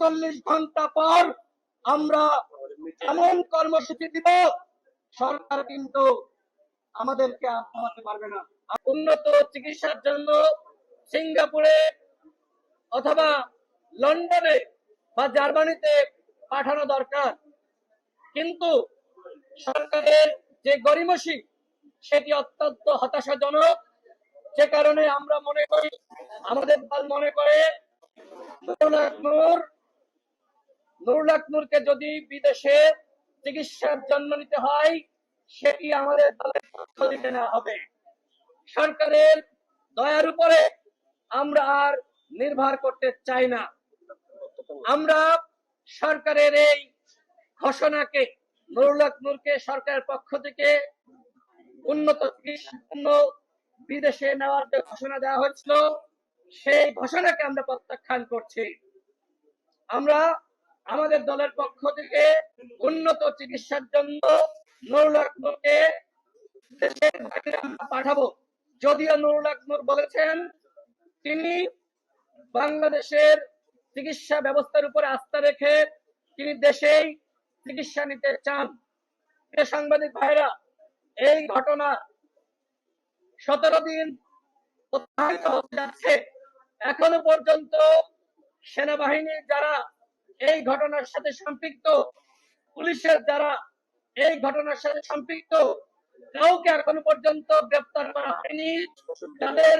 48 ঘন্টা পর আমরা এমন কর্মসূচি দিব, সরকার কিন্তু আমাদেরকে থামাতে পারবে না। উন্নত চিকিৎসার জন্য সিঙ্গাপুরে অথবা লন্ডনে বা জার্মানিতে পাঠানো দরকার, কিন্তু সরকারের যে গড়িমসি সেটি অত্যন্ত হতাশাজনক। যে কারণে আমরা মনে করি, আমাদের দল মনে করে নুরুল হক নূরকে যদি বিদেশে চিকিৎসার জন্য নিতে হয়, সেটি আমাদের দলের পক্ষ থেকে নেওয়া হবে। সরকারের দয়ার উপরে আমরা আর নির্ভর করতে চাই না। আমরা সরকারের এই ঘোষণাকে, নুরুল হক নূরকে সরকারের পক্ষ থেকে উন্নত চিকিৎসার জন্য বিদেশে নেওয়ার যে ঘোষণা দেওয়া হয়েছিল, সেই ঘোষণাকে আমরা প্রত্যাখ্যান করছি। আমরা আমাদের দলের পক্ষ থেকে উন্নত চিকিৎসার জন্য নুরুল হক নূরকে দেশের বাইরে আমরা পাঠাবো। যদিও নুরুল হক নূর বলেছেন তিনি বাংলাদেশের চিকিৎসা ব্যবস্থার উপরে আস্থা রেখে তিনি দেশেই চিকিৎসা নিতে চান। সাংবাদিক ভাইরা, এই ঘটনা 17 দিন অতিবাহিত হতে যাচ্ছে, এখনো পর্যন্ত সেনাবাহিনীর যারা এই ঘটনার সাথে সম্পৃক্ত, পুলিশের যারা এই ঘটনার সাথে সম্পৃক্ত, কাউকে এখনো পর্যন্ত গ্রেফতার করা হয়নি, তাদের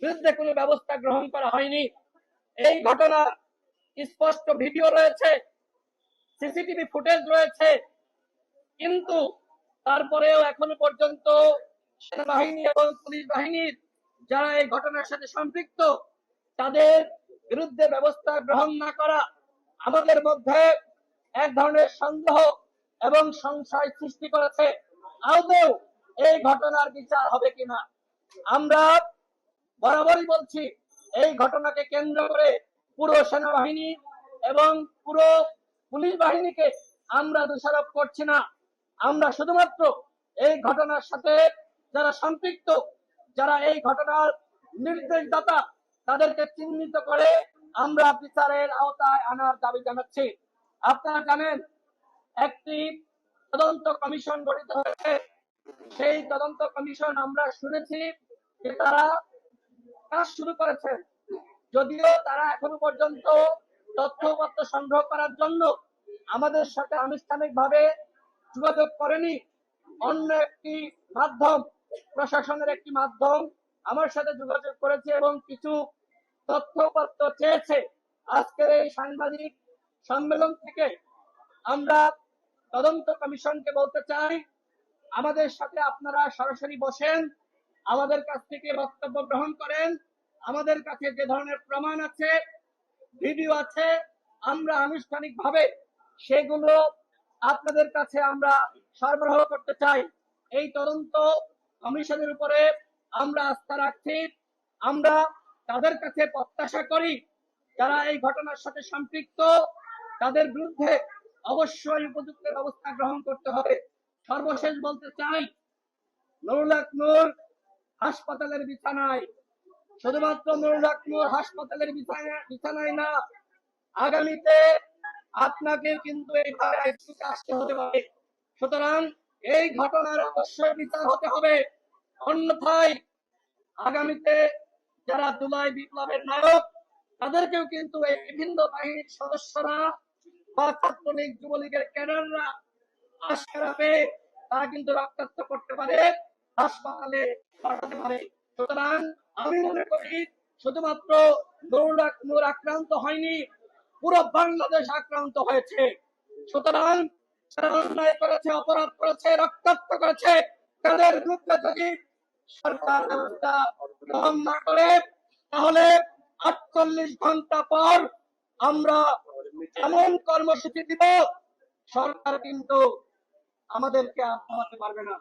বিরুদ্ধে কোনো ব্যবস্থা গ্রহণ করা হয়নি। এই ঘটনা স্পষ্ট ভিডিও রয়েছে, সিসিটিভি ফুটেজ রয়েছে, কিন্তু তারপরেও এখনো পর্যন্ত সেনাবাহিনী এবং পুলিশ বাহিনীর যারা এই ঘটনার সাথে সম্পৃক্ত, তাদের বিরুদ্ধে ব্যবস্থা গ্রহণ না করা আমাদের মধ্যে এক ধরনের সন্দেহ এবং সংশয় সৃষ্টি করেছে, আদৌ এই ঘটনার বিচার হবে কিনা। আমরা বরাবরই বলছি, এই ঘটনাকে কেন্দ্র করে পুরো সেনাবাহিনী এবং পুরো পুলিশ বাহিনীকে আমরা দোষারোপ করছি না। আমরা শুধুমাত্র এই ঘটনার সাথে যারা সম্পৃক্ত, যারা এই ঘটনার নির্দেশদাতা, তাদেরকে চিহ্নিত করে আমরা বিচারের আওতায় আনার দাবি জানাচ্ছি। আপনারা জানেন, একটি তদন্ত কমিশন গঠিত হয়েছে। সেই তদন্ত কমিশন আমরা শুনেছি যে তারা কাজ শুরু করেছে, যদিও তারা এখনো পর্যন্ত তথ্যপত্র সংগ্রহ করার জন্য আমাদের সাথে আনুষ্ঠানিকভাবে যোগাযোগ করেনি। অন্য একটি মাধ্যম, প্রশাসনের একটি মাধ্যম আমার সাথে যোগাযোগ করেছে এবং কিছু তথ্যপত্র চেয়েছে। আজকের এই সাংবাদিক সম্মেলন থেকে আমরা তদন্ত কমিশনকে বলতে চাই, আমাদের সাথে আপনারা সরাসরি বসেন, আমাদের কাছ থেকে বক্তব্য গ্রহণ করেন। আমাদের কাছে যে ধরনের প্রমাণ আছে, ভিডিও আছে, আমরা আনুষ্ঠানিকভাবে সেগুলো আপনাদের কাছে আমরা সরবরাহ করতে চাই। এই তদন্ত কমিশনের উপরে আমরা আস্থা রাখছি। আমরা তাদের কাছে প্রত্যাশা করি, যারা এই ঘটনার সাথে সম্পৃক্ত, তাদের বিরুদ্ধে অবশ্যই উপযুক্ত ব্যবস্থা গ্রহণ করতে হবে। সর্বশেষ বলতে চাই, নুরুল হক নূর হাসপাতালের বিছানায়, শুধুমাত্র নুরুল হক নূর হাসপাতালের বিছানায় না, আগামীতে আপনাকে কিন্তু এইভাবে আসতে হতে পারে। সুতরাং এই ঘটনার অবশ্যই বিচার হতে হবে, অন্যথায় আগামীতে যারা জুলাই বিপ্লবের নায়ক, তাদেরকেও কিন্তু এই বিভিন্ন বাহিনীর সদস্যরা বা ছাত্রলীগ, যুবলীগের ক্যাডাররা আশকারা পেয়ে তারা কিন্তু রক্তাক্ত করতে পারে, হাসপাতালে পাঠাতে পারে। সুতরাং আমি মনে করি, শুধুমাত্র নুরুল হক নূর আক্রান্ত হয়নি, পুরো বাংলাদেশ আক্রান্ত হয়েছে। সুতরাং যারা অন্যায় করেছে, অপরাধ করেছে, রক্তাক্ত করেছে, তাদের বিরুদ্ধে যদি সরকার ব্যবস্থা গ্রহণ না করে, তাহলে 48 ঘন্টা পর আমরা এমন কর্মসূচি দিব, সরকার কিন্তু আমাদেরকে থামাতে পারবে না।